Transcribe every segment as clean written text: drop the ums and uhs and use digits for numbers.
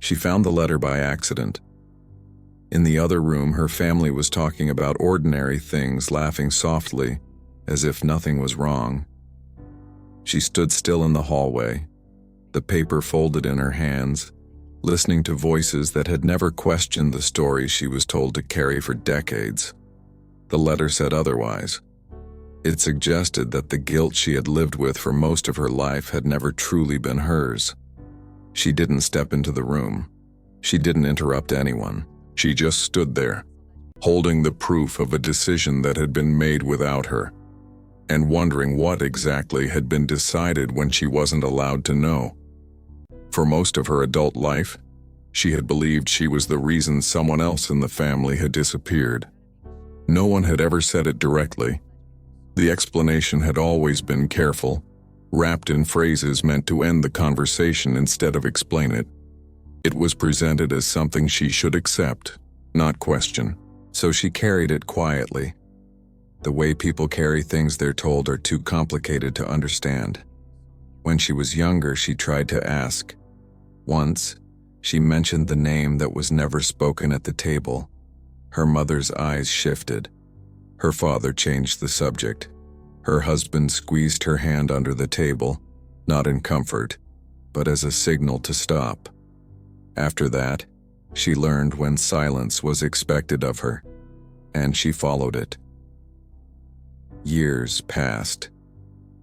She found the letter by accident. In the other room, her family was talking about ordinary things, laughing softly, as if nothing was wrong. She stood still in the hallway, the paper folded in her hands, listening to voices that had never questioned the story she was told to carry for decades. The letter said otherwise. It suggested that the guilt she had lived with for most of her life had never truly been hers. She didn't step into the room. She didn't interrupt anyone. She just stood there, holding the proof of a decision that had been made without her, and wondering what exactly had been decided when she wasn't allowed to know. For most of her adult life, she had believed she was the reason someone else in the family had disappeared. No one had ever said it directly. The explanation had always been careful, wrapped in phrases meant to end the conversation instead of explain it. It was presented as something she should accept, not question, so she carried it quietly. The way people carry things they're told are too complicated to understand. When she was younger, she tried to ask. Once, she mentioned the name that was never spoken at the table. Her mother's eyes shifted. Her father changed the subject. Her husband squeezed her hand under the table, not in comfort, but as a signal to stop. After that, she learned when silence was expected of her, and she followed it. Years passed.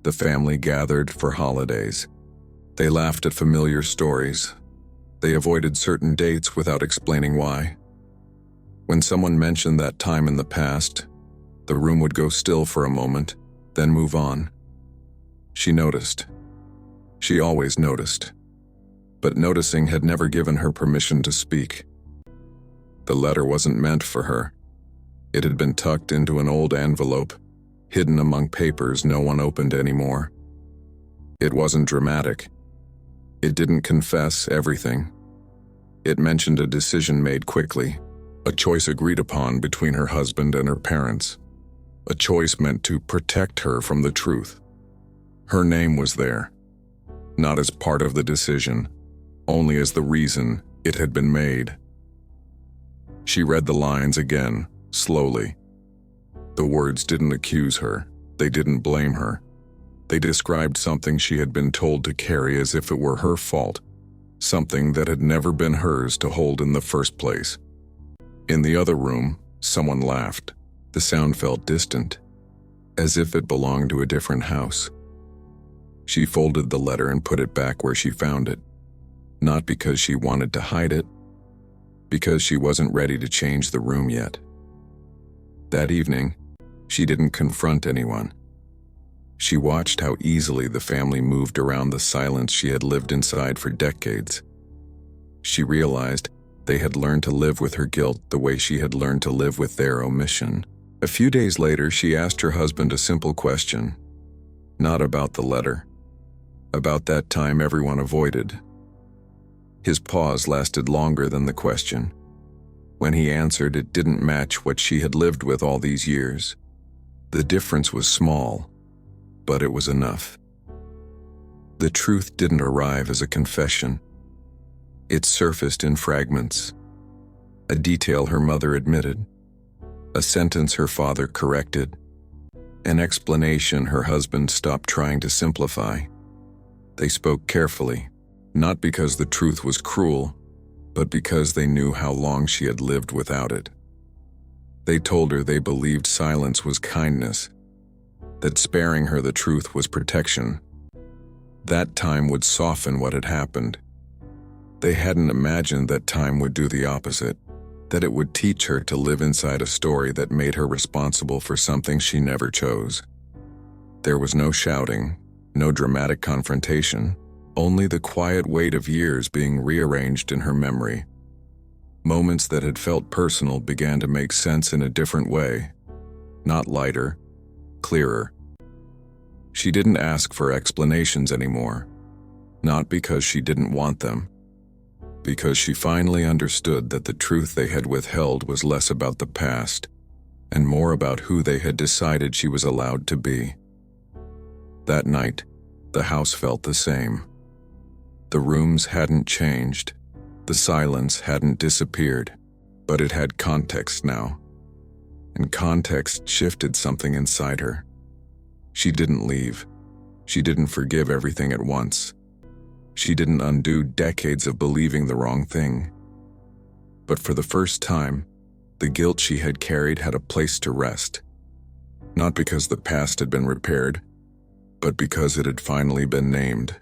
The family gathered for holidays. They laughed at familiar stories. They avoided certain dates without explaining why. When someone mentioned that time in the past, the room would go still for a moment, then move on. She noticed. She always noticed. But noticing had never given her permission to speak. The letter wasn't meant for her. It had been tucked into an old envelope, hidden among papers no one opened anymore. It wasn't dramatic. It didn't confess everything. It mentioned a decision made quickly, a choice agreed upon between her husband and her parents, a choice meant to protect her from the truth. Her name was there, not as part of the decision, only as the reason it had been made. She read the lines again, slowly. The words didn't accuse her, they didn't blame her. They described something she had been told to carry as if it were her fault, something that had never been hers to hold in the first place. In the other room, someone laughed. The sound felt distant, as if it belonged to a different house. She folded the letter and put it back where she found it, not because she wanted to hide it, because she wasn't ready to change the room yet. That evening, she didn't confront anyone. She watched how easily the family moved around the silence she had lived inside for decades. She realized they had learned to live with her guilt the way she had learned to live with their omission. A few days later, she asked her husband a simple question, not about the letter, about that time everyone avoided. His pause lasted longer than the question. When he answered, it didn't match what she had lived with all these years. The difference was small, but it was enough. The truth didn't arrive as a confession. It surfaced in fragments. A detail her mother admitted, a sentence her father corrected, an explanation her husband stopped trying to simplify. They spoke carefully, not because the truth was cruel, but because they knew how long she had lived without it. They told her they believed silence was kindness, that sparing her the truth was protection. That time would soften what had happened. They hadn't imagined that time would do the opposite, that it would teach her to live inside a story that made her responsible for something she never chose. There was no shouting, no dramatic confrontation, only the quiet weight of years being rearranged in her memory. Moments that had felt personal began to make sense in a different way, not lighter, clearer. She didn't ask for explanations anymore, not because she didn't want them, because she finally understood that the truth they had withheld was less about the past and more about who they had decided she was allowed to be. That night, the house felt the same. The rooms hadn't changed, The silence hadn't disappeared, but it had context now. And context shifted something inside her. She didn't leave. She didn't forgive everything at once. She didn't undo decades of believing the wrong thing. But for the first time, the guilt she had carried had a place to rest. Not because the past had been repaired, but because it had finally been named.